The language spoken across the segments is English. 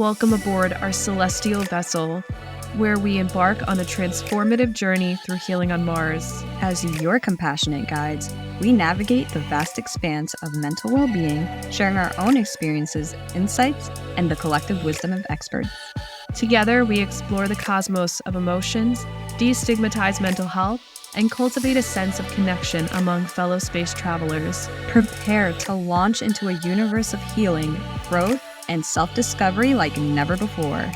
Welcome aboard our celestial vessel, where we embark on a transformative journey through healing on Mars. As your compassionate guides, we navigate the vast expanse of mental well-being, sharing our own experiences, insights, and the collective wisdom of experts. Together, we explore the cosmos of emotions, destigmatize mental health, and cultivate a sense of connection among fellow space travelers. Prepare to launch into a universe of healing, growth, and self-discovery like never before.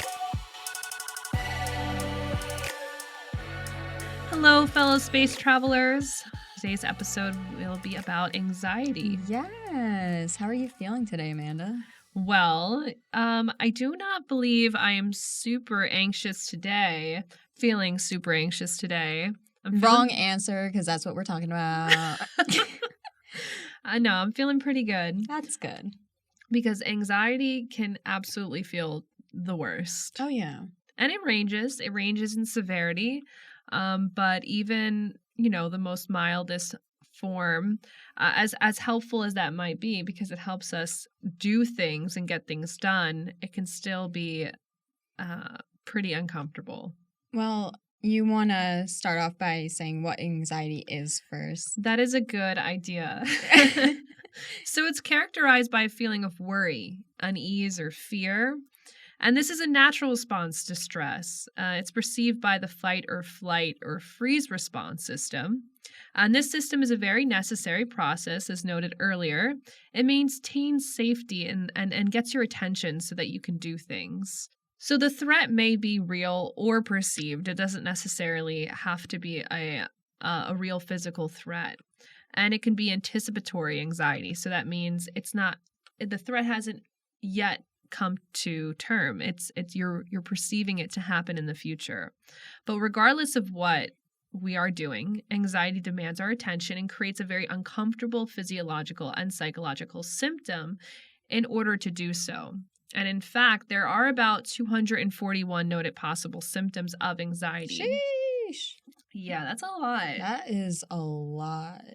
Hello, fellow space travelers. Today's episode will be about anxiety. Yes. How are you feeling today, Amanda? Well, I do not believe I am super anxious today. Feeling super anxious today. Wrong answer, because that's what we're talking about. I know, I'm feeling pretty good. That's good. Because anxiety can absolutely feel the worst. Oh, yeah. And it ranges. It ranges in severity. But even, the most mildest form, as helpful as that might be, because it helps us do things and get things done, it can still be pretty uncomfortable. Well, you want to start off by saying what anxiety is first. That is a good idea. So it's characterized by a feeling of worry, unease, or fear. And this is a natural response to stress. It's perceived by the fight or flight or freeze response system. And this system is a very necessary process, as noted earlier. It maintains safety and gets your attention so that you can do things. So the threat may be real or perceived. It doesn't necessarily have to be a real physical threat. And it can be anticipatory anxiety. So that means the threat hasn't yet come to term. You're perceiving it to happen in the future. But regardless of what we are doing, anxiety demands our attention and creates a very uncomfortable physiological and psychological symptom in order to do so. And in fact, there are about 241 noted possible symptoms of anxiety. Sheesh. Yeah, that's a lot. That is a lot.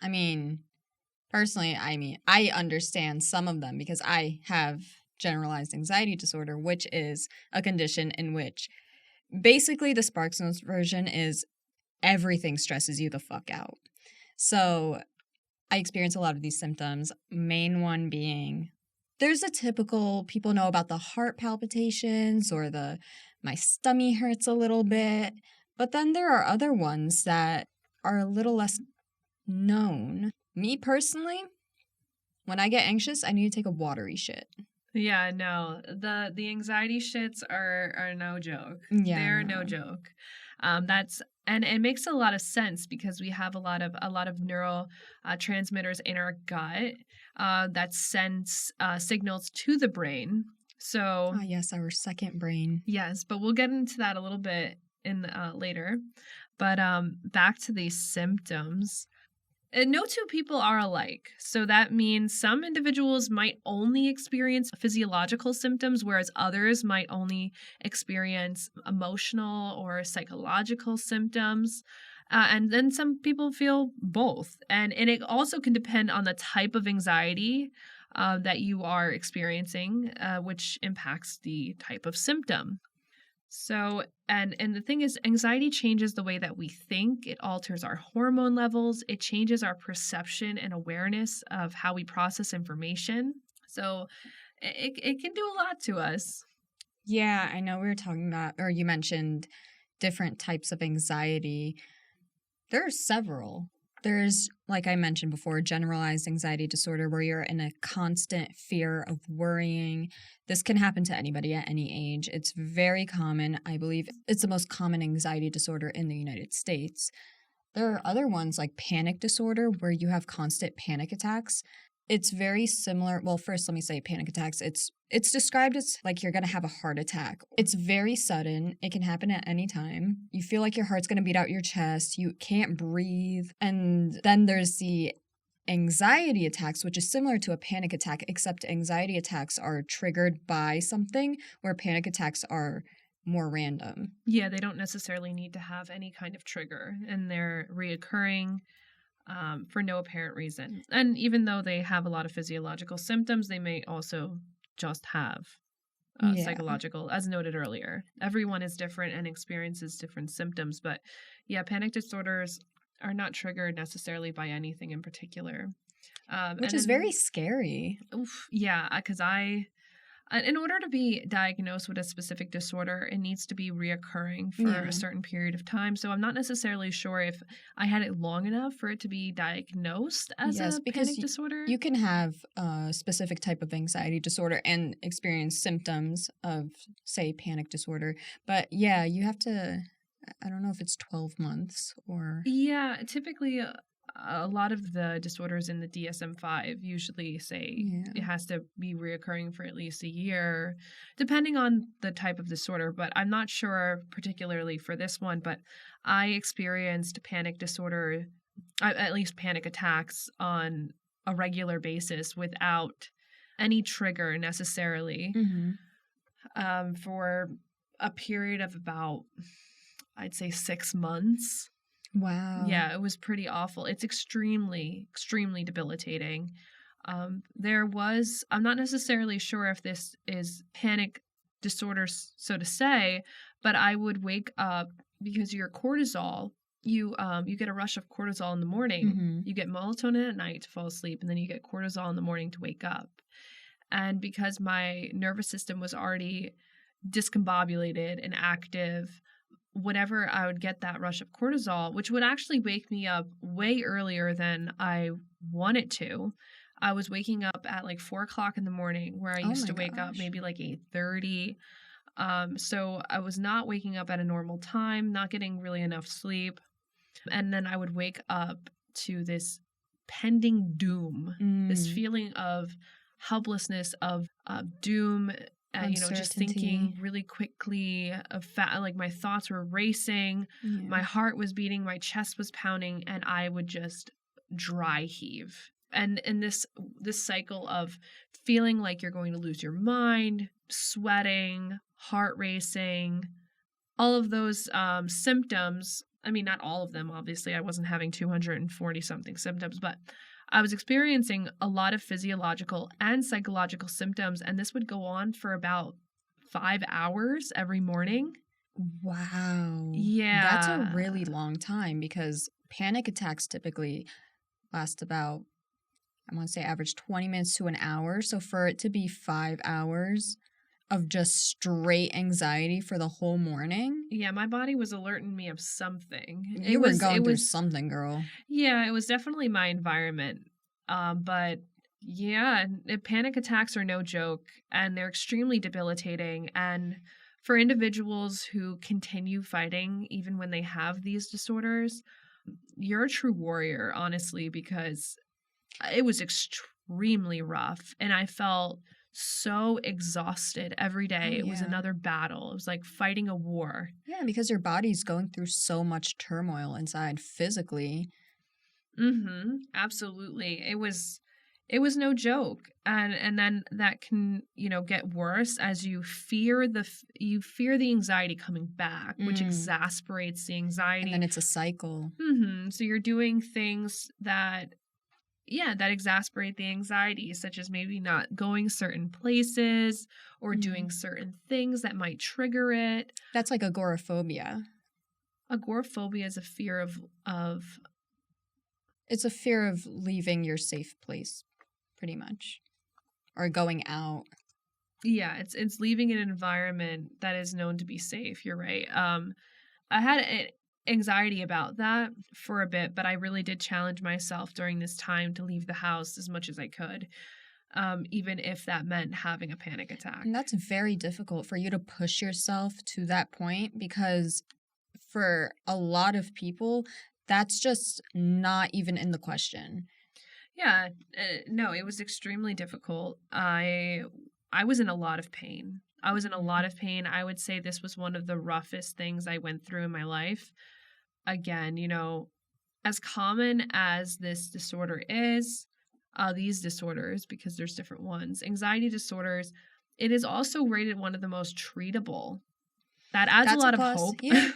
I mean, personally, I understand some of them because I have generalized anxiety disorder, which is a condition in which basically the Sparks Notes version is everything stresses you the fuck out. So I experience a lot of these symptoms, main one being there's a typical, people know about the heart palpitations or my stomach hurts a little bit, but then there are other ones that are a little less known. Me personally, when I get anxious, I need to take a watery shit. Yeah, no. The anxiety shits are no joke. Yeah, they're no joke. And it makes a lot of sense because we have a lot of neurotransmitters in our gut that sends signals to the brain. So yes, our second brain. Yes, but we'll get into that a little bit in later. But back to these symptoms. No two people are alike. So that means some individuals might only experience physiological symptoms, whereas others might only experience emotional or psychological symptoms. And then some people feel both. And it also can depend on the type of anxiety that you are experiencing, which impacts the type of symptom. So, and the thing is, anxiety changes the way that we think. It alters our hormone levels. It changes our perception and awareness of how we process information. So it can do a lot to us. Yeah, I know we were talking about, or you mentioned different types of anxiety. There are several. There's, like I mentioned before, generalized anxiety disorder where you're in a constant fear of worrying. This can happen to anybody at any age. It's very common. I believe it's the most common anxiety disorder in the United States. There are other ones like panic disorder where you have constant panic attacks. It's very similar. Well, first, let me say panic attacks. It's described as like you're going to have a heart attack. It's very sudden. It can happen at any time. You feel like your heart's going to beat out your chest. You can't breathe. And then there's the anxiety attacks, which is similar to a panic attack, except anxiety attacks are triggered by something where panic attacks are more random. Yeah, they don't necessarily need to have any kind of trigger, and they're reoccurring for no apparent reason. And even though they have a lot of physiological symptoms, they may also just have Yeah. psychological, as noted earlier. Everyone is different and experiences different symptoms, but yeah, panic disorders are not triggered necessarily by anything in particular. Which And is then, very scary. yeah, because in order to be diagnosed with a specific disorder, it needs to be reoccurring for Yeah. a certain period of time. So I'm not necessarily sure if I had it long enough for it to be diagnosed as Yes, a because panic disorder. you can have a specific type of anxiety disorder and experience symptoms of, say, panic disorder. But yeah, you have to, I don't know if it's 12 months or. Yeah, typically a lot of the disorders in the DSM-5 usually say Yeah. it has to be reoccurring for at least a year, depending on the type of disorder. But I'm not sure particularly for this one, but I experienced panic disorder, at least panic attacks, on a regular basis without any trigger necessarily, Mm-hmm. for a period of about, I'd say, 6 months. Wow. Yeah, it was pretty awful. It's extremely, extremely debilitating. I'm not necessarily sure if this is panic disorders, so to say, but I would wake up because your cortisol, you get a rush of cortisol in the morning. Mm-hmm. You get melatonin at night to fall asleep, and then you get cortisol in the morning to wake up. And because my nervous system was already discombobulated and active, whenever I would get that rush of cortisol, which would actually wake me up way earlier than I wanted to. I was waking up at like 4 o'clock in the morning, where I Oh used my to wake up gosh. maybe like 8:30. So I was not waking up at a normal time, not getting really enough sleep. And then I would wake up to this pending doom, this Mm. feeling of helplessness, of doom, just thinking Uncertainty. really quickly of like my thoughts were racing, Yeah. my heart was beating, my chest was pounding, and I would just dry heave. And in this cycle of feeling like you're going to lose your mind, sweating, heart racing, all of those symptoms. I mean, not all of them, obviously. I wasn't having 240 something symptoms, but I was experiencing a lot of physiological and psychological symptoms, and this would go on for about 5 hours every morning. Wow. That's a Yeah. really long time because panic attacks typically last about, I want to say, average 20 minutes to an hour. So for it to be 5 hours of just straight anxiety for the whole morning, Yeah, my body was alerting me of something. you were going through something, girl. Yeah, it was definitely my environment. But yeah, panic attacks are no joke, and they're extremely debilitating. And for individuals who continue fighting even when they have these disorders, you're a true warrior, honestly, because it was extremely rough, and I felt so exhausted every day. Oh, It was yeah. another battle. It was like fighting a war. Yeah, because your body's going through so much turmoil inside physically. Mm-hmm. Absolutely. It was no joke. And then that can, get worse as you fear the anxiety coming back, which exasperates the anxiety. And then it's a cycle. Mm-hmm. So you're doing things that exasperate the anxiety, such as maybe not going certain places or doing certain things that might trigger it. That's like agoraphobia. Agoraphobia is a fear of It's a fear of leaving your safe place, pretty much, or going out. Yeah, it's leaving an environment that is known to be safe. You're right. I had anxiety about that for a bit, but I really did challenge myself during this time to leave the house as much as I could, even if that meant having a panic attack. And that's very difficult for you to push yourself to that point because for a lot of people, that's just not even in the question. Yeah, no, it was extremely difficult. I was in a lot of pain. I would say this was one of the roughest things I went through in my life. Again, as common as this disorder is, these disorders, because there's different ones, anxiety disorders, it is also rated one of the most treatable. That adds That's a lot a plus. of hope. Yeah.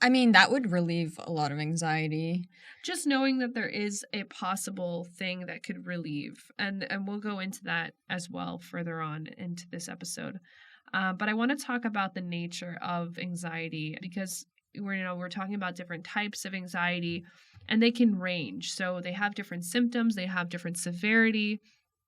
I mean, that would relieve a lot of anxiety. Just knowing that there is a possible thing that could relieve. And we'll go into that as well further on into this episode. But I want to talk about the nature of anxiety because we're talking about different types of anxiety and they can range. So they have different symptoms, they have different severity.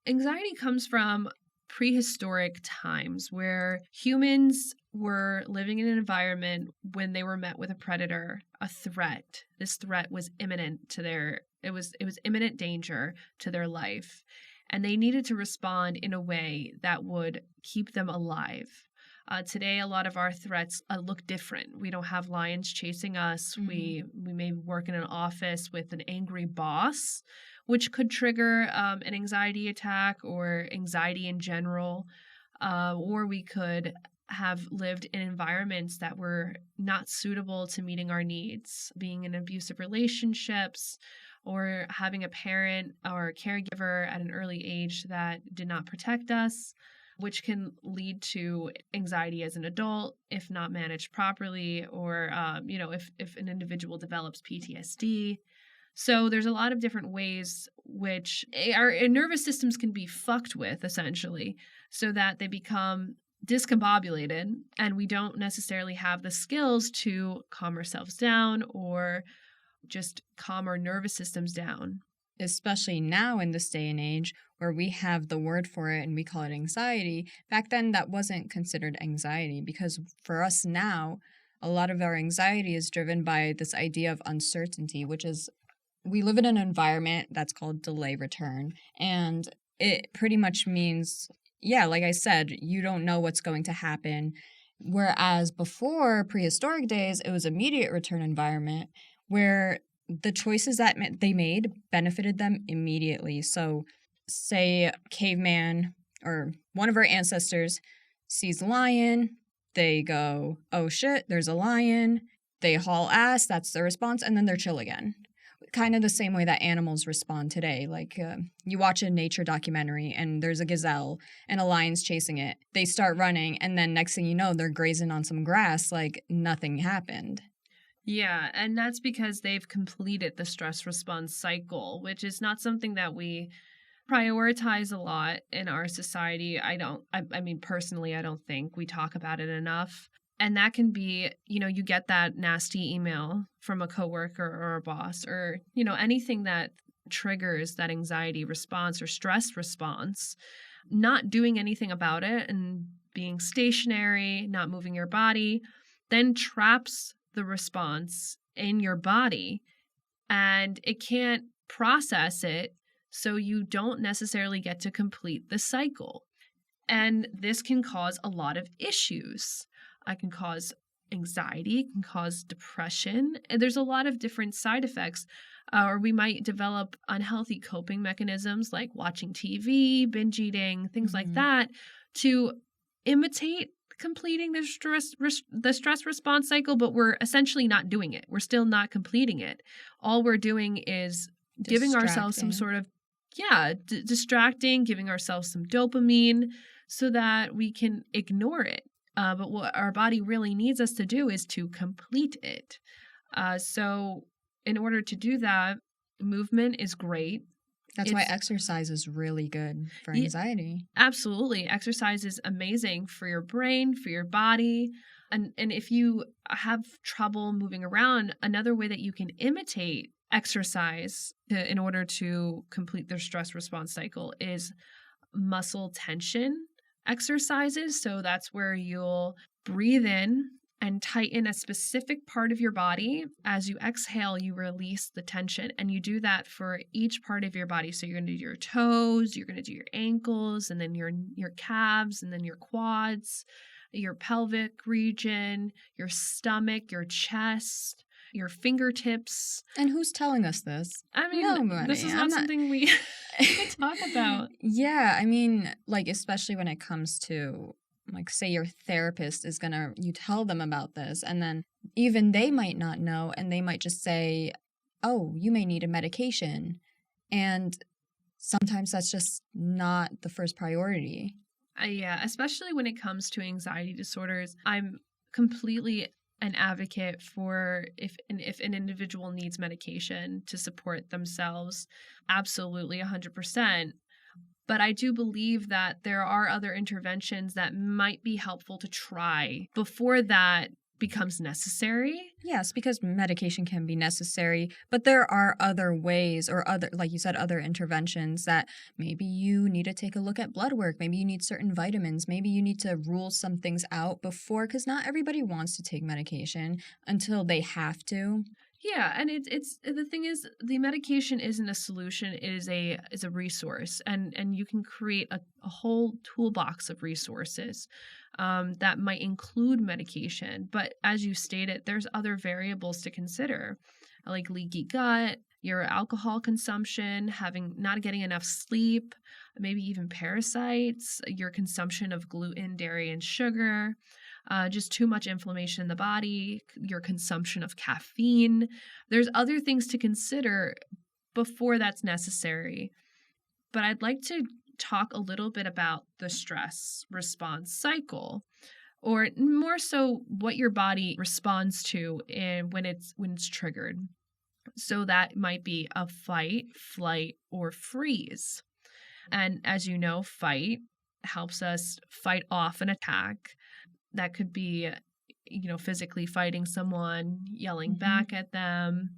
Anxiety comes from prehistoric times where humans were living in an environment when they were met with a predator, a threat. This threat was imminent to it was imminent danger to their life. And they needed to respond in a way that would keep them alive. Today, a lot of our threats look different. We don't have lions chasing us. We may work in an office with an angry boss, which could trigger an anxiety attack or anxiety in general. Or we could have lived in environments that were not suitable to meeting our needs, being in abusive relationships, or having a parent or a caregiver at an early age that did not protect us, which can lead to anxiety as an adult if not managed properly, or if an individual develops PTSD. So there's a lot of different ways which our nervous systems can be fucked with, essentially, so that they become discombobulated and we don't necessarily have the skills to calm ourselves down or just calm our nervous systems down. Especially now in this day and age where we have the word for it and we call it anxiety. Back then, that wasn't considered anxiety because for us now, a lot of our anxiety is driven by this idea of uncertainty, which is we live in an environment that's called delay return. And it pretty much means, yeah, like I said, you don't know what's going to happen. Whereas before prehistoric days, it was immediate return environment where the choices that they made benefited them immediately. So, say caveman or one of our ancestors sees a lion, they go, oh shit, there's a lion. They haul ass, that's their response, and then they're chill again. Kind of the same way that animals respond today. Like you watch a nature documentary and there's a gazelle and a lion's chasing it. They start running and then next thing you know, they're grazing on some grass like nothing happened. Yeah, and that's because they've completed the stress response cycle, which is not something that we prioritize a lot in our society. I mean, personally, I don't think we talk about it enough. And that can be, you get that nasty email from a coworker or a boss or, anything that triggers that anxiety response or stress response. Not doing anything about it and being stationary, not moving your body, then traps the response in your body and it can't process it. So you don't necessarily get to complete the cycle. And this can cause a lot of issues. It can cause anxiety, it can cause depression. And there's a lot of different side effects. Or we might develop unhealthy coping mechanisms like watching TV, binge eating, things like that to imitate completing the stress response cycle, but we're essentially not doing it. We're still not completing it. All we're doing is giving ourselves some sort of, distracting, giving ourselves some dopamine so that we can ignore it. But what our body really needs us to do is to complete it. So in order to do that, movement is great. That's why exercise is really good for anxiety. Absolutely. Exercise is amazing for your brain, for your body. And if you have trouble moving around, another way that you can imitate exercise in order to complete their stress response cycle is muscle tension exercises. So that's where you'll breathe in and tighten a specific part of your body. As you exhale, you release the tension, and you do that for each part of your body. So you're going to do your toes, you're going to do your ankles, and then your calves, and then your quads, your pelvic region, your stomach, your chest, your fingertips. And who's telling us this? I mean, this is not something we talk about. Yeah, I mean, like, especially when it comes to, like, say your therapist is you tell them about this, and then even they might not know, and they might just say, oh, you may need a medication. And sometimes that's just not the first priority. Yeah, especially when it comes to anxiety disorders. I'm completely an advocate for if an individual needs medication to support themselves, absolutely 100%. But I do believe that there are other interventions that might be helpful to try before that becomes necessary. Yes, because medication can be necessary, but there are other ways or other, like you said, other interventions that maybe you need to take a look at blood work. Maybe you need certain vitamins. Maybe you need to rule some things out before, because not everybody wants to take medication until they have to. Yeah, and it's the thing is the medication isn't a solution, it is a resource, and you can create a whole toolbox of resources that might include medication. But as you stated, there's other variables to consider, like leaky gut, your alcohol consumption, having not getting enough sleep, maybe even parasites, your consumption of gluten, dairy, and sugar, just too much inflammation in the body, your consumption of caffeine. There's other things to consider before that's necessary. But I'd like to talk a little bit about the stress response cycle, or more so what your body responds to when it's triggered. So that might be a fight, flight, or freeze. And as you know, fight helps us fight off an attack. That could be, physically fighting someone, yelling back at them.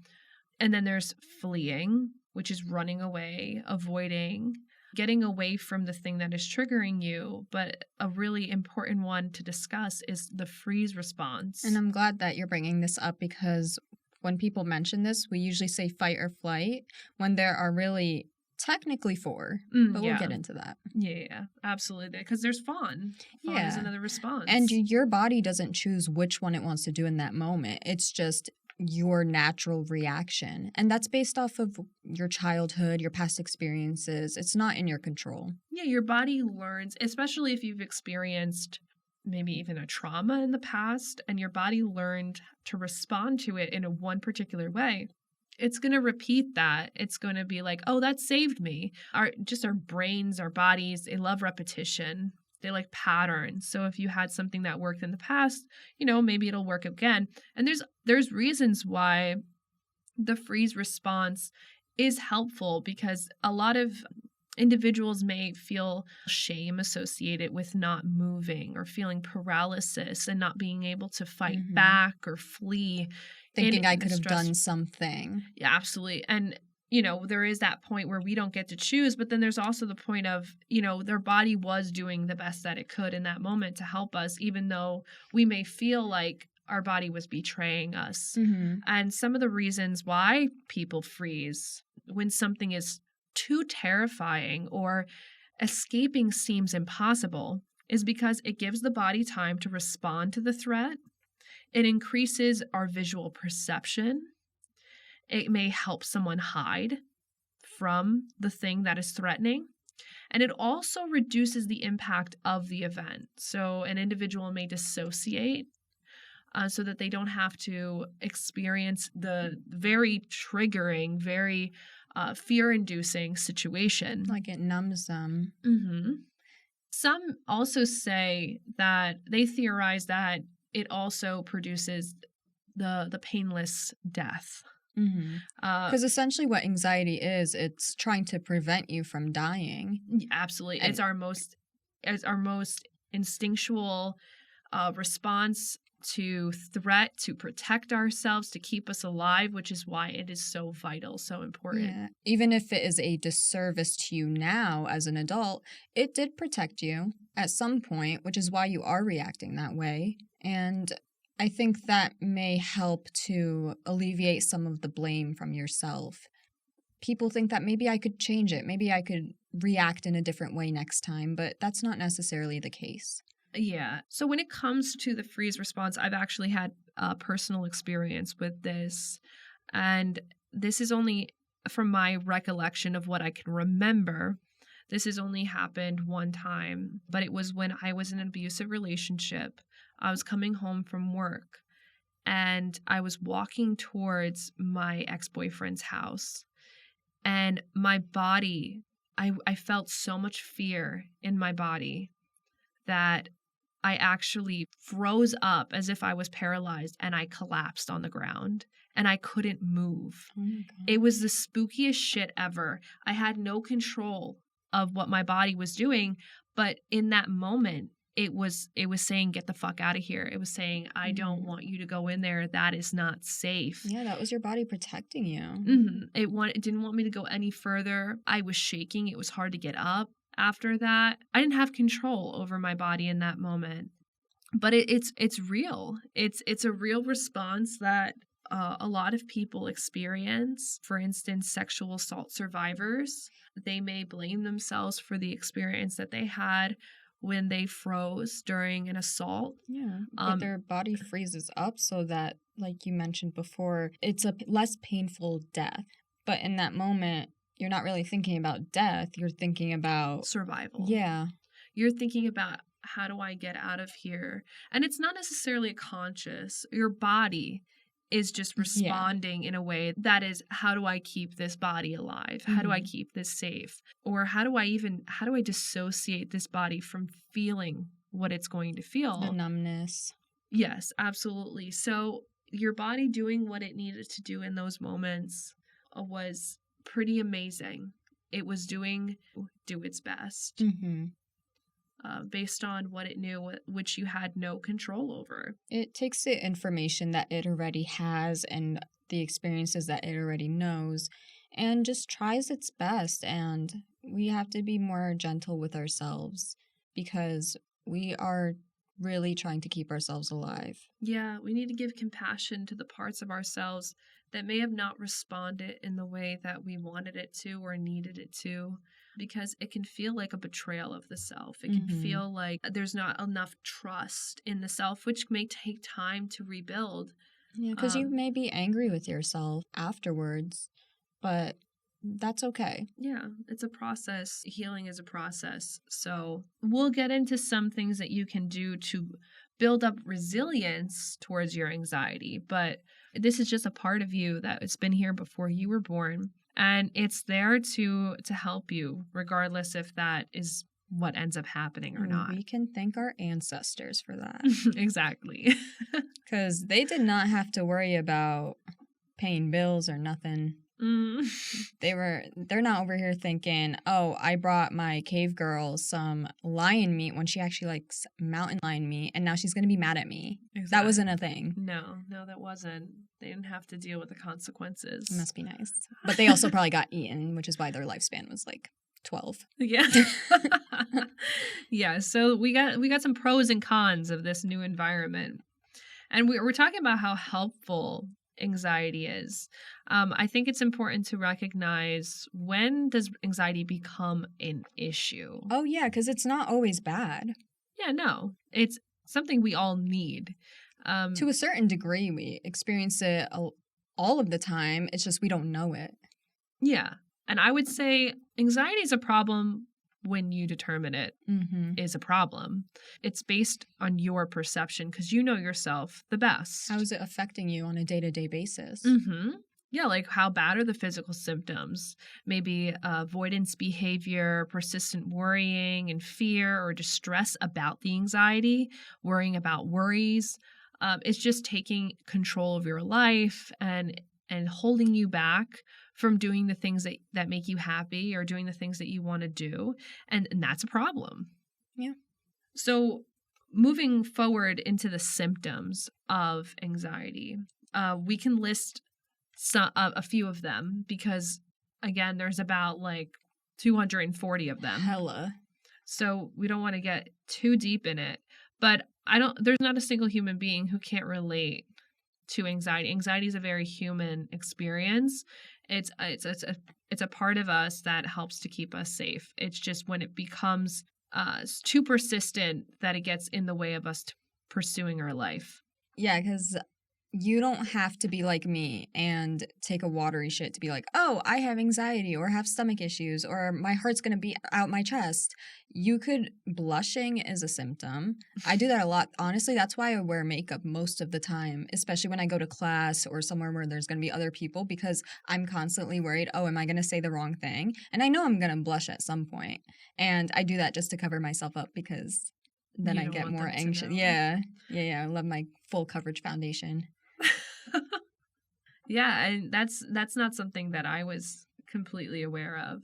And then there's fleeing, which is running away, avoiding, getting away from the thing that is triggering you. But a really important one to discuss is the freeze response. And I'm glad that you're bringing this up, because when people mention this, we usually say fight or flight when there are really technically 4, but we'll get into that. Yeah, absolutely. Because there's fawn. Fawn is another response. And your body doesn't choose which one it wants to do in that moment. It's just your natural reaction. And that's based off of your childhood, your past experiences. It's not in your control. Yeah, your body learns, especially if you've experienced maybe even a trauma in the past, and your body learned to respond to it in one particular way. It's going to repeat that. It's going to be like, oh, that saved me. Our brains, our bodies, they love repetition. They like patterns. So if you had something that worked in the past, maybe it'll work again. And there's reasons why the freeze response is helpful, because a lot of individuals may feel shame associated with not moving or feeling paralysis and not being able to fight back or flee. Thinking I could have done something. Yeah, absolutely. And, there is that point where we don't get to choose, but then there's also the point of, their body was doing the best that it could in that moment to help us, even though we may feel like our body was betraying us. And some of the reasons why people freeze when something is too terrifying or escaping seems impossible is because it gives the body time to respond to the threat. It increases our visual perception. It may help someone hide from the thing that is threatening. And it also reduces the impact of the event. So an individual may dissociate so that they don't have to experience the very triggering, very fear-inducing situation. Like it numbs them. Some also say that they theorize that it also produces the painless death. Because essentially what anxiety is, it's trying to prevent you from dying. Absolutely. It's our most instinctual response to threat, to protect ourselves, to keep us alive, which is why it is so vital, so important. Yeah. Even if it is a disservice to you now as an adult, it did protect you at some point, which is why you are reacting that way. And I think that may help to alleviate some of the blame from yourself. People think that maybe I could change it. Maybe I could react in a different way next time, but that's not necessarily the case. Yeah. So when it comes to the freeze response, I've actually had a personal experience with this. And this is only from my recollection of what I can remember. This has only happened one time, but it was when I was in an abusive relationship. I was coming home from work and I was walking towards my ex-boyfriend's house. And my body, I felt so much fear in my body that I actually froze up as if I was paralyzed, and I collapsed on the ground and I couldn't move. Oh my God. It was the spookiest shit ever. I had no control of what my body was doing. But in that moment, it was saying, get the fuck out of here. It was saying, I don't want you to go in there. That is not safe. Yeah, that was your body protecting you. It didn't want me to go any further. I was shaking. It was hard to get up after that. I didn't have control over my body in that moment. But it's real. It's a real response that a lot of people experience. For instance, sexual assault survivors, they may blame themselves for the experience that they had when they froze during an assault. Yeah, but their body freezes up so that, like you mentioned before, it's a less painful death. But in that moment, you're not really thinking about death. You're thinking about survival. Yeah. You're thinking about, how do I get out of here? And it's not necessarily conscious. Your body is just responding in a way that is, how do I keep this body alive? How do I keep this safe? Or how do I dissociate this body from feeling what it's going to feel? The numbness. Yes, absolutely. So your body doing what it needed to do in those moments was pretty amazing. It was do its best. Based on what it knew, which you had no control over. It takes the information that it already has and the experiences that it already knows and just tries its best. And we have to be more gentle with ourselves because we are really trying to keep ourselves alive. Yeah, we need to give compassion to the parts of ourselves that may have not responded in the way that we wanted it to or needed it to, because it can feel like a betrayal of the self. It can feel like there's not enough trust in the self, which may take time to rebuild. Yeah, because you may be angry with yourself afterwards, but that's okay. Yeah, it's a process. Healing is a process. So we'll get into some things that you can do to build up resilience towards your anxiety, but this is just a part of you that has been here before you were born. And it's there to help you, regardless if that is what ends up happening or not. We can thank our ancestors for that. Exactly. Because they did not have to worry about paying bills or nothing. They're not over here thinking, oh, I brought my cave girl some lion meat when she actually likes mountain lion meat, and now she's going to be mad at me. Exactly. That wasn't a thing. No, that wasn't. They didn't have to deal with the consequences. It must be nice. But they also probably got eaten, which is why their lifespan was like 12. Yeah. Yeah, so we got some pros and cons of this new environment. And we're talking about how helpful anxiety is. I think it's important to recognize, when does anxiety become an issue? Oh, yeah, because it's not always bad. Yeah, no. It's something we all need. To a certain degree, we experience it all of the time. It's just we don't know it. Yeah. And I would say anxiety is a problem when you determine it is a problem. It's based on your perception because you know yourself the best. How is it affecting you on a day-to-day basis? Yeah, like how bad are the physical symptoms? Maybe avoidance behavior, persistent worrying and fear or distress about the anxiety, worrying about worries. It's just taking control of your life and holding you back from doing the things that make you happy or doing the things that you want to do. And that's a problem. Yeah. So moving forward into the symptoms of anxiety, we can list a few of them because, again, there's about like 240 of them. Hella. So we don't want to get too deep in it. But there's not a single human being who can't relate to anxiety. Anxiety is a very human experience. It's a part of us that helps to keep us safe. It's just when it becomes too persistent that it gets in the way of us pursuing our life. Yeah, because you don't have to be like me and take a watery shit to be like, oh, I have anxiety or have stomach issues or my heart's going to be out my chest. Blushing is a symptom. I do that a lot. Honestly, that's why I wear makeup most of the time, especially when I go to class or somewhere where there's going to be other people, because I'm constantly worried, oh, am I going to say the wrong thing? And I know I'm going to blush at some point. And I do that just to cover myself up because then I get more anxious. Yeah. I love my full coverage foundation. Yeah, and that's not something that I was completely aware of.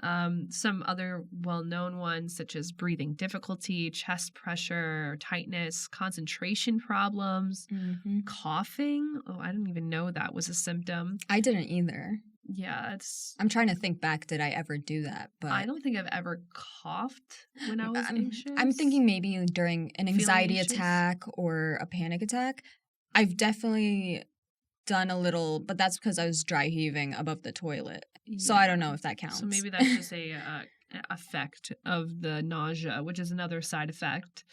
Some other well-known ones, such as breathing difficulty, chest pressure, tightness, concentration problems, Hmm. coughing. Oh, I didn't even know that was a symptom. I didn't either. Yeah, it's. I'm trying to think back. Did I ever do that? I But don't think I've ever coughed when I was I'm anxious. thinking maybe during an Feeling anxiety anxious? attack or a panic attack. I've definitely done a little, but that's because I was dry heaving above the toilet. So I Yeah. don't know if that So counts. maybe that's just a effect of the nausea, which is another side effect.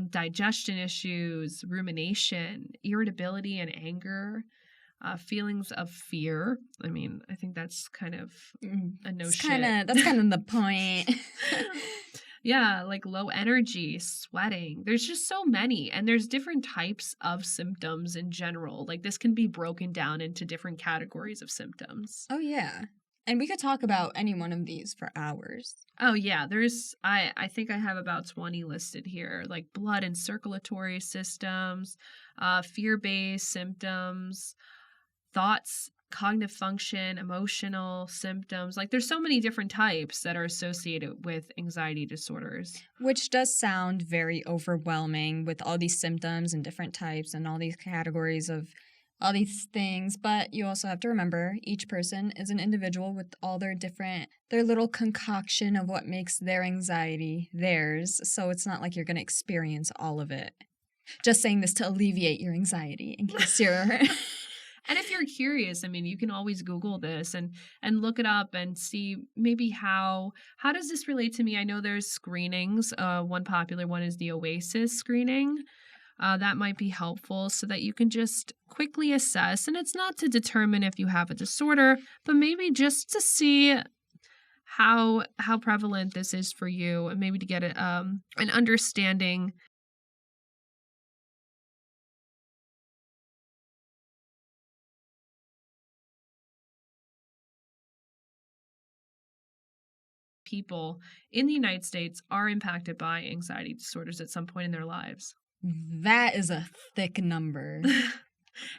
Digestion issues, rumination, irritability and anger, feelings of fear. I mean, I think that's kind of a no shit. That's kind of the point. Yeah, like low energy, sweating. There's just so many. And there's different types of symptoms in general. Like this can be broken down into different categories of symptoms. Oh yeah. And we could talk about any one of these for hours. Oh yeah, I think I have about 20 listed here, like blood and circulatory systems, fear-based symptoms, thoughts, cognitive function, emotional symptoms. Like there's so many different types that are associated with anxiety disorders. Which does sound very overwhelming with all these symptoms and different types and all these categories of all these things. But you also have to remember each person is an individual with all their little concoction of what makes their anxiety theirs. So it's not like you're going to experience all of it. Just saying this to alleviate your anxiety in case you're. And if you're curious, I mean, you can always Google this and look it up and see maybe how does this relate to me? I know there's screenings. One popular one is the Oasis screening. That might be helpful so that you can just quickly assess. And it's not to determine if you have a disorder, but maybe just to see how prevalent this is for you, and maybe to get an understanding. People in the United States are impacted by anxiety disorders at some point in their lives. That is a thick number.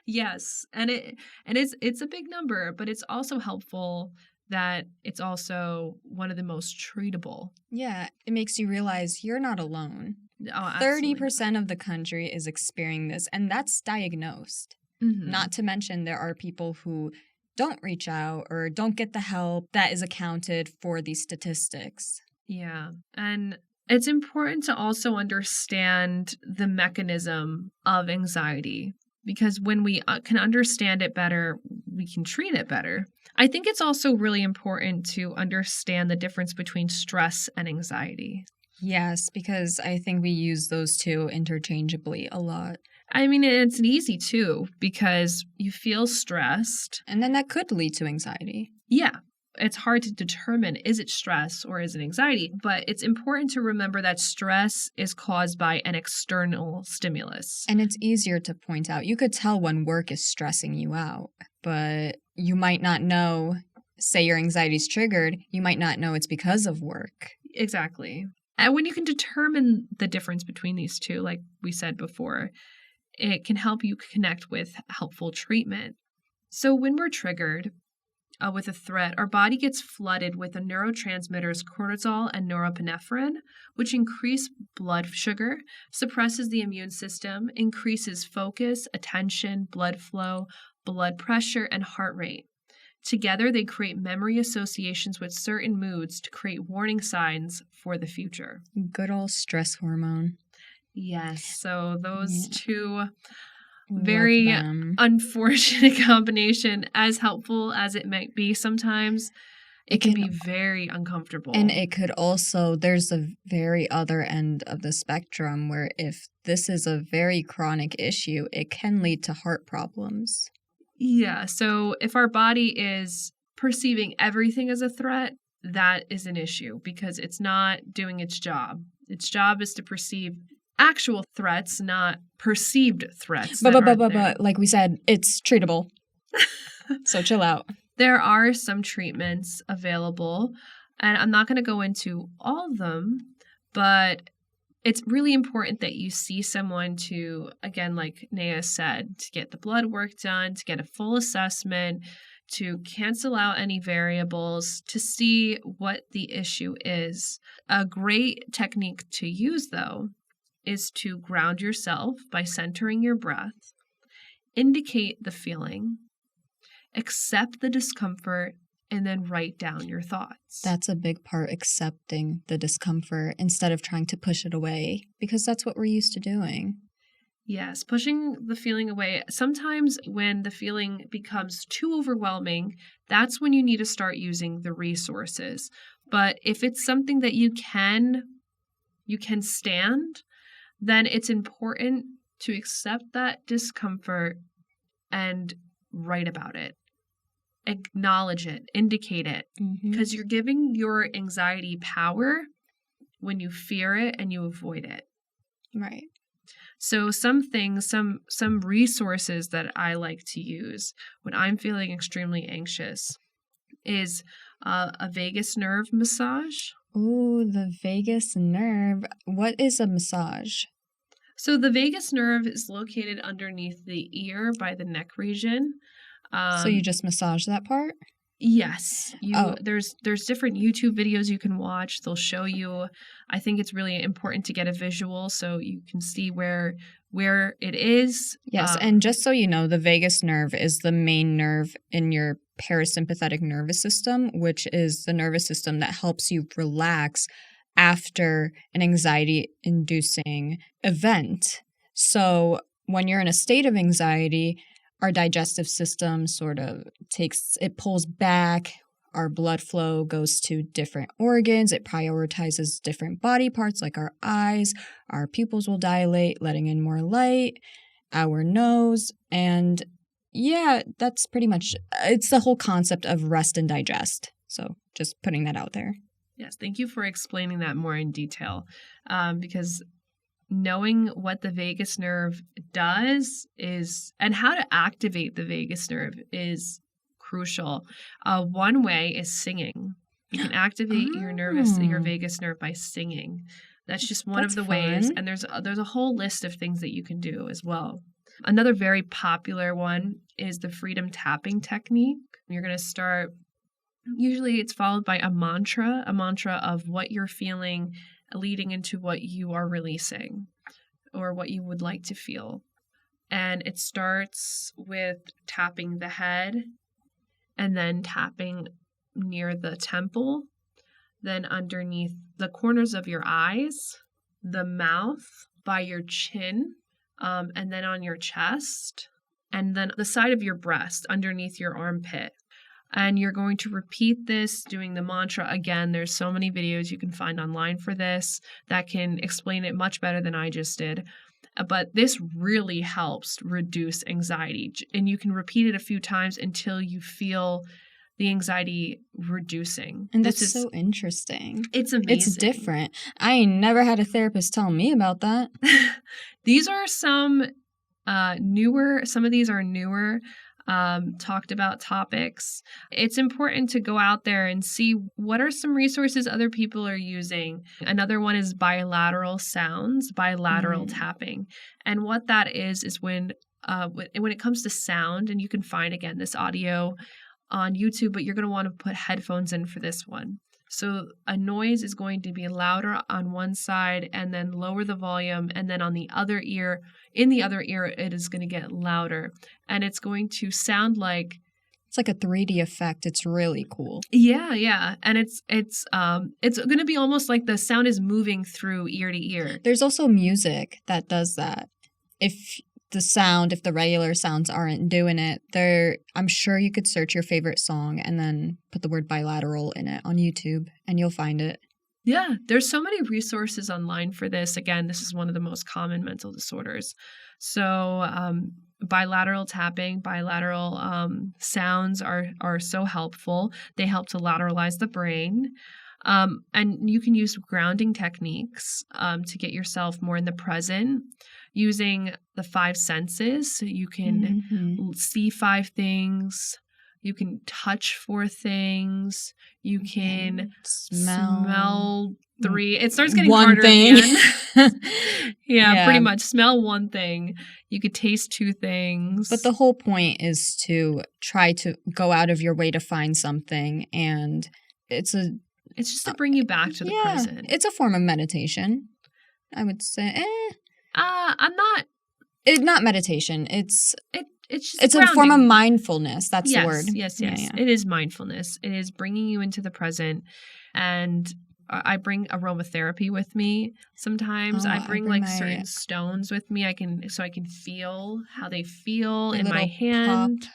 Yes, and it's a big number, but it's also helpful that it's also one of the most treatable. Yeah, it makes you realize you're not alone. Oh, absolutely 30% of the country is experiencing this, and that's diagnosed. Mhm. Not to mention there are people who don't reach out or don't get the help that is accounted for these statistics. Yeah, and it's important to also understand the mechanism of anxiety, because when we can understand it better, we can treat it better. I think it's also really important to understand the difference between stress and anxiety. Yes, because I think we use those two interchangeably a lot. I mean, it's easy too, because you feel stressed. And then that could lead to anxiety. Yeah, it's hard to determine, is it stress or is it anxiety? But it's important to remember that stress is caused by an external stimulus. And it's easier to point out. You could tell when work is stressing you out, but you might not know, say your anxiety is triggered, you might not know it's because of work. Exactly. And when you can determine the difference between these two, like we said before, it can help you connect with helpful treatment. So when we're triggered with a threat, our body gets flooded with the neurotransmitters cortisol and norepinephrine, which increase blood sugar, suppresses the immune system, increases focus, attention, blood flow, blood pressure, and heart rate. Together, they create memory associations with certain moods to create warning signs for the future. Good old stress hormone. Yes, so those two Love very them. unfortunate combination, as helpful as it might be sometimes, it can be very uncomfortable. And it could also, there's a very other end of the spectrum where if this is a very chronic issue, it can lead to heart problems. Yeah, so if our body is perceiving everything as a threat, that is an issue because it's not doing its job. Its job is to perceive actual threats, not perceived threats. But like we said, it's treatable. So chill out. There are some treatments available, and I'm not going to go into all of them, but it's really important that you see someone to, again, like Naya said, to get the blood work done, to get a full assessment, to cancel out any variables to see what the issue is. A great technique to use, though, is to ground yourself by centering your breath, indicate the feeling, accept the discomfort, and then write down your thoughts. That's a big part, accepting the discomfort instead of trying to push it away, because that's what we're used to doing. Yes, pushing the feeling away. Sometimes when the feeling becomes too overwhelming, that's when you need to start using the resources. But if it's something that you can stand, then it's important to accept that discomfort and write about it. Acknowledge it, indicate it, because you're giving your anxiety power when you fear it and you avoid it. Right. So some things, some resources that I like to use when I'm feeling extremely anxious is a vagus nerve massage. Ooh, the vagus nerve. What is a massage? So the vagus nerve is located underneath the ear by the neck region. So you just massage that part? Yes. There's different YouTube videos you can watch. They'll show you. I think it's really important to get a visual so you can see where it is. Yes, and just so you know, the vagus nerve is the main nerve in your parasympathetic nervous system, which is the nervous system that helps you relax after an anxiety-inducing event. So when you're in a state of anxiety, our digestive system sort of pulls back, our blood flow goes to different organs, it prioritizes different body parts like our eyes, our pupils will dilate, letting in more light, our nose, and yeah, that's pretty much, it's the whole concept of rest and digest. So just putting that out there. Yes, thank you for explaining that more in detail, because knowing what the vagus nerve does and how to activate the vagus nerve is crucial. One way is singing. You can activate your vagus nerve by singing. That's just one of the ways. And there's a whole list of things that you can do as well. Another very popular one is the freedom tapping technique. You're going to start, usually it's followed by a mantra of what you're feeling leading into what you are releasing or what you would like to feel. And it starts with tapping the head and then tapping near the temple, then underneath the corners of your eyes, the mouth, by your chin, and then on your chest, and then the side of your breast underneath your armpit. And you're going to repeat this doing the mantra again. There's so many videos you can find online for this that can explain it much better than I just did. But this really helps reduce anxiety. And you can repeat it a few times until you feel the anxiety reducing. And that's so interesting. It's amazing. It's different. I ain't never had a therapist tell me about that. These are some newer, some of these are newer. Talked about topics. It's important to go out there and see what are some resources other people are using. Another one is bilateral sounds, bilateral tapping. And what that is when it comes to sound, and you can find, again, this audio on YouTube, but you're going to want to put headphones in for this one. So a noise is going to be louder on one side and then lower the volume, and then on the other ear, it is going to get louder, and it's going to sound like it's like a 3D effect. It's really cool. Yeah, and it's going to be almost like the sound is moving through ear to ear. There's also music that does that. If the regular sounds aren't doing it, I'm sure you could search your favorite song and then put the word bilateral in it on YouTube and you'll find it. Yeah, there's so many resources online for this. Again, this is one of the most common mental disorders. So bilateral tapping, bilateral sounds are so helpful. They help to lateralize the brain. And you can use grounding techniques to get yourself more in the present, using the 5 senses. So you can see 5 things. You can touch 4 things. You can smell 3. It starts getting one harder thing. at the end. Yeah, pretty Yeah. much. Smell one thing. You could taste 2 things. But the whole point is to try to go out of your way to find something, and it's just to bring you back to the present. It's a form of meditation, I would say. I'm not. It's not meditation. It's just a form of mindfulness. That's yes, the word. Yes. Yeah. It is mindfulness. It is bringing you into the present. And I bring aromatherapy with me sometimes. I bring like certain stones with me. I can feel how they feel in my hand.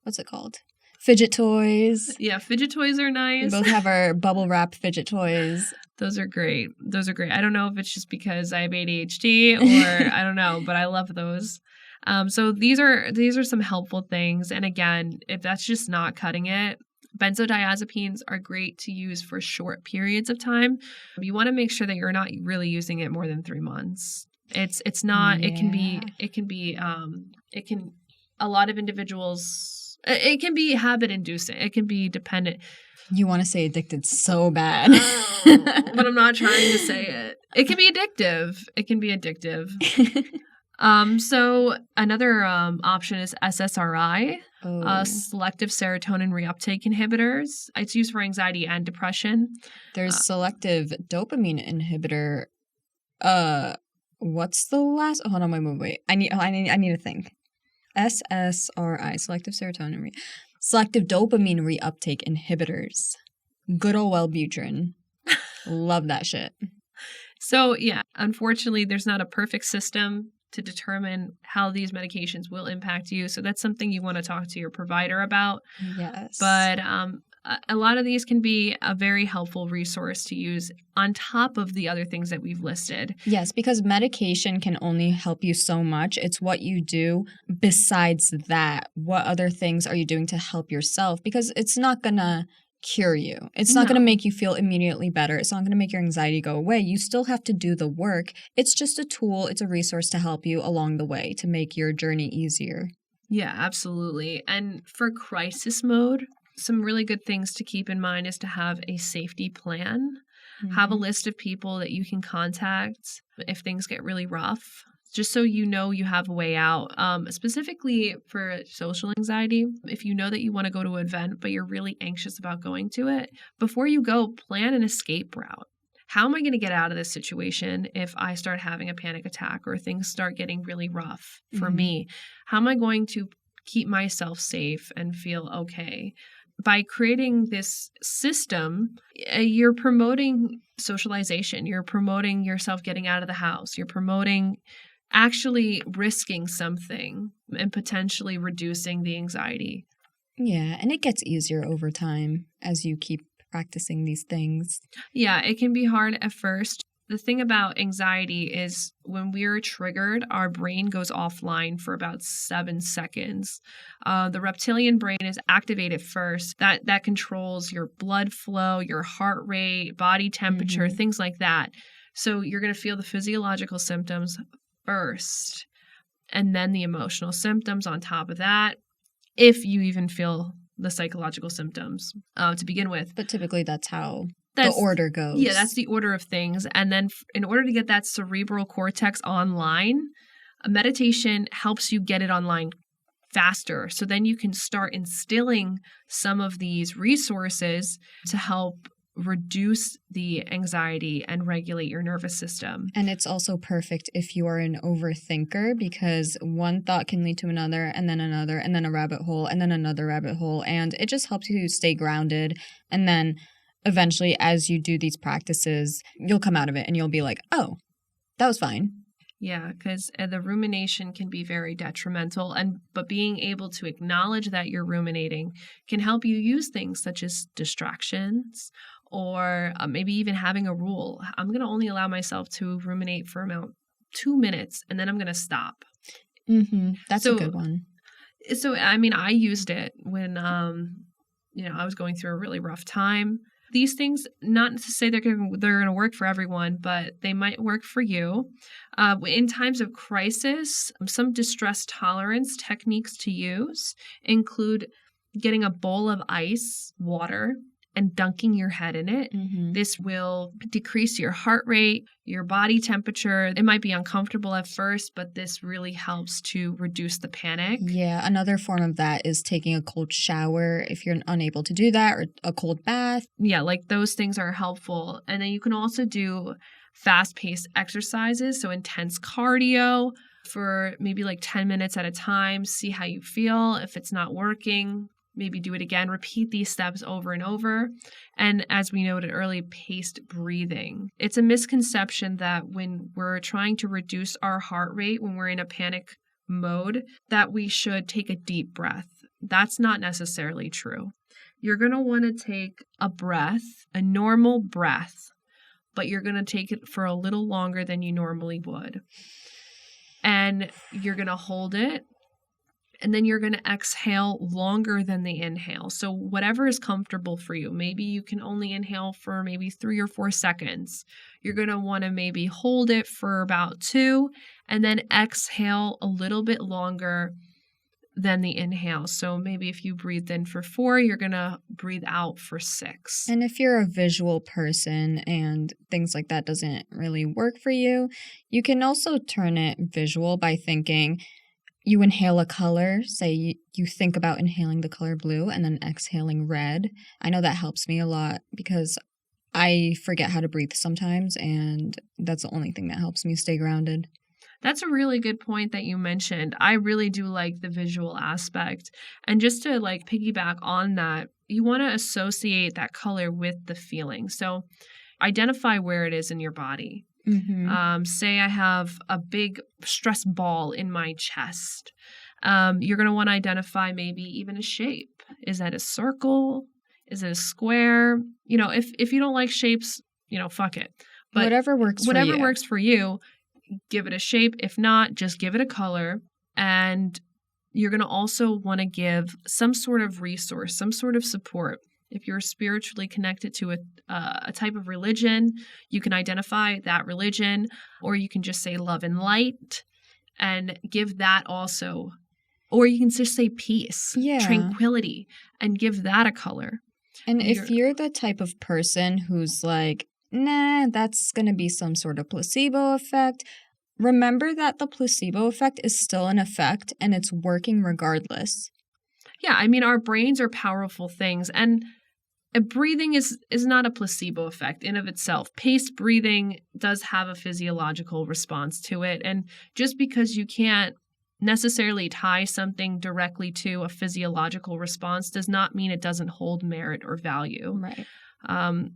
What's it called? Fidget toys. Yeah, fidget toys are nice. We both have our bubble wrap fidget toys. Those are great. I don't know if it's just because I have ADHD or I don't know, but I love those. So these are some helpful things. And again, if that's just not cutting it, benzodiazepines are great to use for short periods of time. You want to make sure that you're not really using it more than 3 months. It's not. Yeah. It can a lot of individuals. It can be habit inducing. It can be dependent. You want to say addicted so bad. But I'm not trying to say it. It can be addictive. So another option is SSRI, selective serotonin reuptake inhibitors. It's used for anxiety and depression. There's selective dopamine inhibitor. What's the last? Hold on, wait. I need to think. SSRI, selective dopamine reuptake inhibitors. Good old Wellbutrin. Love that shit. So yeah, unfortunately, there's not a perfect system to determine how these medications will impact you. So that's something you want to talk to your provider about. Yes. But a lot of these can be a very helpful resource to use on top of the other things that we've listed. Yes, because medication can only help you so much. It's what you do besides that. What other things are you doing to help yourself? Because it's not going to cure you. It's not going to make you feel immediately better. It's not going to make your anxiety go away. You still have to do the work. It's just a tool. It's a resource to help you along the way to make your journey easier. Yeah, absolutely. And for crisis mode, some really good things to keep in mind is to have a safety plan. Mm-hmm. Have a list of people that you can contact if things get really rough, just so you know you have a way out. Specifically for social anxiety, if you know that you want to go to an event, but you're really anxious about going to it, before you go, plan an escape route. How am I going to get out of this situation if I start having a panic attack or things start getting really rough for me? How am I going to keep myself safe and feel okay? By creating this system, you're promoting socialization. You're promoting yourself getting out of the house. You're promoting actually risking something and potentially reducing the anxiety. Yeah, and it gets easier over time as you keep practicing these things. Yeah, it can be hard at first. The thing about anxiety is when we're triggered, our brain goes offline for about 7 seconds. The reptilian brain is activated first. That controls your blood flow, your heart rate, body temperature, things like that. So you're going to feel the physiological symptoms first, and then the emotional symptoms on top of that, if you even feel the psychological symptoms to begin with. But typically that's how the order goes. Yeah, that's the order of things. And then in order to get that cerebral cortex online, meditation helps you get it online faster. So then you can start instilling some of these resources to help reduce the anxiety and regulate your nervous system. And it's also perfect if you are an overthinker, because one thought can lead to another, and then another, and then a rabbit hole, and then another rabbit hole. And it just helps you stay grounded. And then eventually, as you do these practices, you'll come out of it and you'll be like, oh, that was fine. Yeah, because the rumination can be very detrimental, but being able to acknowledge that you're ruminating can help you use things such as distractions, or maybe even having a rule. I'm going to only allow myself to ruminate for about 2 minutes, and then I'm going to stop. That's a good one. So, I mean, I used it when, I was going through a really rough time. These things, not to say they're going to work for everyone, but they might work for you. In times of crisis, some distress tolerance techniques to use include getting a bowl of ice, water, and dunking your head in it. Mm-hmm. This will decrease your heart rate, your body temperature. It might be uncomfortable at first, but this really helps to reduce the panic. Yeah, another form of that is taking a cold shower if you're unable to do that, or a cold bath. Yeah, like those things are helpful. And then you can also do fast-paced exercises, so intense cardio for maybe like 10 minutes at a time. See how you feel. If it's not working, maybe do it again. Repeat these steps over and over. And as we noted earlier, paced breathing. It's a misconception that when we're trying to reduce our heart rate, when we're in a panic mode, that we should take a deep breath. That's not necessarily true. You're going to want to take a breath, a normal breath, but you're going to take it for a little longer than you normally would. And you're going to hold it, and then you're going to exhale longer than the inhale. So whatever is comfortable for you. Maybe you can only inhale for maybe 3 or 4 seconds. You're going to want to maybe hold it for about 2 and then exhale a little bit longer than the inhale. So maybe if you breathed in for 4, you're going to breathe out for 6. And if you're a visual person and things like that doesn't really work for you, you can also turn it visual by thinking you inhale a color. Say you think about inhaling the color blue and then exhaling red. I know that helps me a lot because I forget how to breathe sometimes, and that's the only thing that helps me stay grounded. That's a really good point that you mentioned. I really do like the visual aspect. And just to like piggyback on that, you want to associate that color with the feeling. So identify where it is in your body. Mm-hmm. Say I have a big stress ball in my chest. You're going to want to identify maybe even a shape. Is that a circle? Is it a square? You know, if you don't like shapes, fuck it. But whatever works for you, give it a shape. If not, just give it a color. And you're going to also want to give some sort of resource, some sort of support. If you're spiritually connected to a type of religion, you can identify that religion, or you can just say love and light and give that also. Or you can just say peace, tranquility, and give that a color. And if you're the type of person who's like, nah, that's going to be some sort of placebo effect, remember that the placebo effect is still an effect and it's working regardless. Yeah, I mean, our brains are powerful things, and breathing is not a placebo effect in of itself. Paced breathing does have a physiological response to it, and just because you can't necessarily tie something directly to a physiological response does not mean it doesn't hold merit or value. Right.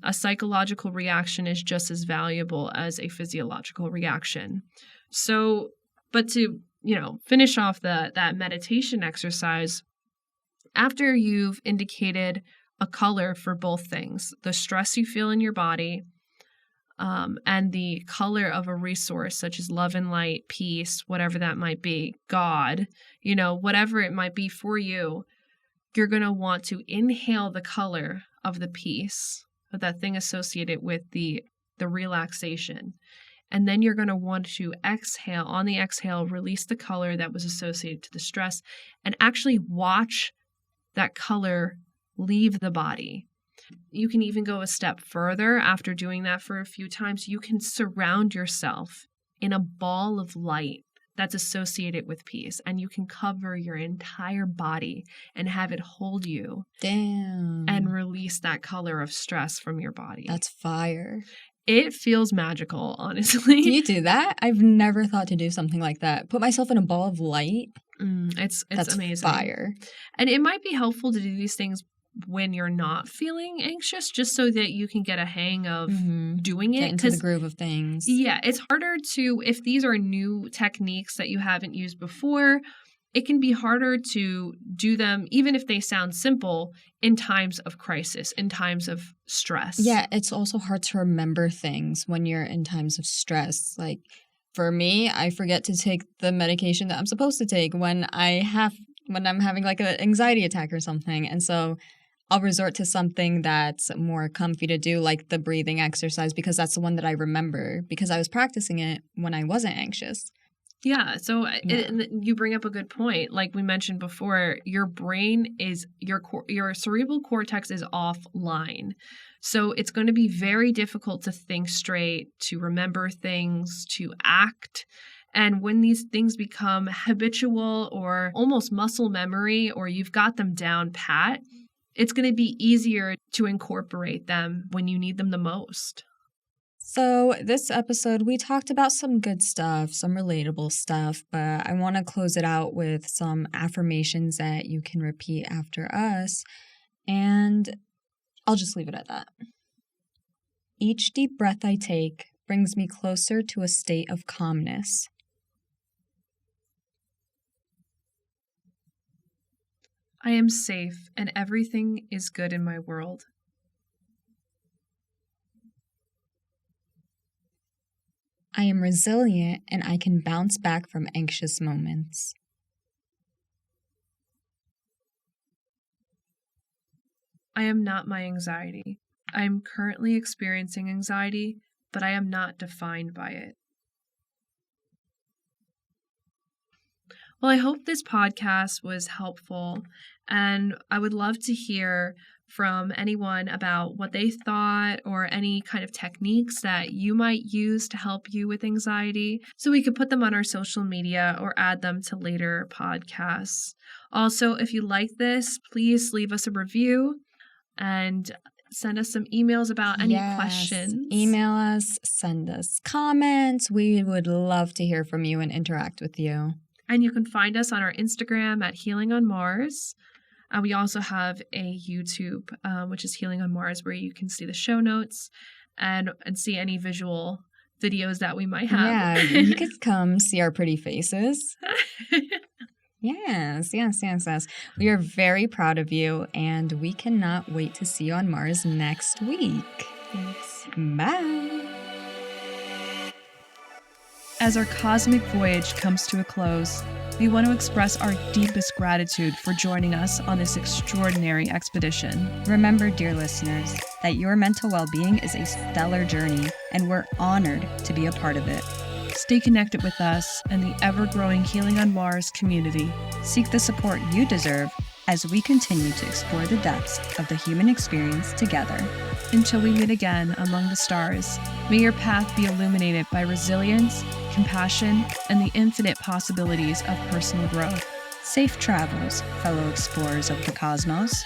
A psychological reaction is just as valuable as a physiological reaction. So, but to, finish off that meditation exercise, after you've indicated a color for both things, the stress you feel in your body, and the color of a resource such as love and light, peace, whatever that might be, God, whatever it might be for you, you're going to want to inhale the color of the peace, of that thing associated with the relaxation. And then you're going to want to exhale. On the exhale, release the color that was associated to the stress and actually watch that color leave the body. You can even go a step further after doing that for a few times. You can surround yourself in a ball of light that's associated with peace, and you can cover your entire body and have it hold you. Damn. And release that color of stress from your body. That's fire. It feels magical, honestly. Do you do that? I've never thought to do something like that. Put myself in a ball of light. It's That's amazing. Fire. And it might be helpful to do these things when you're not feeling anxious, just so that you can get a hang of doing it. Get into the groove of things. Yeah, it's harder to, if these are new techniques that you haven't used before, it can be harder to do them, even if they sound simple, in times of crisis, in times of stress. Yeah, it's also hard to remember things when you're in times of stress. Like, for me, I forget to take the medication that I'm supposed to take when I'm having like an anxiety attack or something. And so I'll resort to something that's more comfy to do, like the breathing exercise, because that's the one that I remember because I was practicing it when I wasn't anxious. Yeah, so Yeah. you bring up a good point. Like we mentioned before, your brain is your cerebral cortex is offline. So it's going to be very difficult to think straight, to remember things, to act. And when these things become habitual or almost muscle memory, or you've got them down pat, it's going to be easier to incorporate them when you need them the most. So, this episode, we talked about some good stuff, some relatable stuff, but I want to close it out with some affirmations that you can repeat after us. And I'll just leave it at that. Each deep breath I take brings me closer to a state of calmness. I am safe and everything is good in my world. I am resilient and I can bounce back from anxious moments. I am not my anxiety. I am currently experiencing anxiety, but I am not defined by it. Well, I hope this podcast was helpful, and I would love to hear from anyone about what they thought or any kind of techniques that you might use to help you with anxiety, so we could put them on our social media or add them to later podcasts. Also, if you like this, please leave us a review and send us some emails about any questions. Email us, send us comments. We would love to hear from you and interact with you. And you can find us on our Instagram at Healing on Mars. We also have a YouTube, which is Healing on Mars, where you can see the show notes and see any visual videos that we might have. Yeah, you could come see our pretty faces. Yes. We are very proud of you, and we cannot wait to see you on Mars next week. Thanks. Bye. As our cosmic voyage comes to a close, we want to express our deepest gratitude for joining us on this extraordinary expedition. Remember, dear listeners, that your mental well-being is a stellar journey, and we're honored to be a part of it. Stay connected with us and the ever-growing Healing on Mars community. Seek the support you deserve as we continue to explore the depths of the human experience together. Until we meet again among the stars, may your path be illuminated by resilience, compassion, and the infinite possibilities of personal growth. Safe travels, fellow explorers of the cosmos.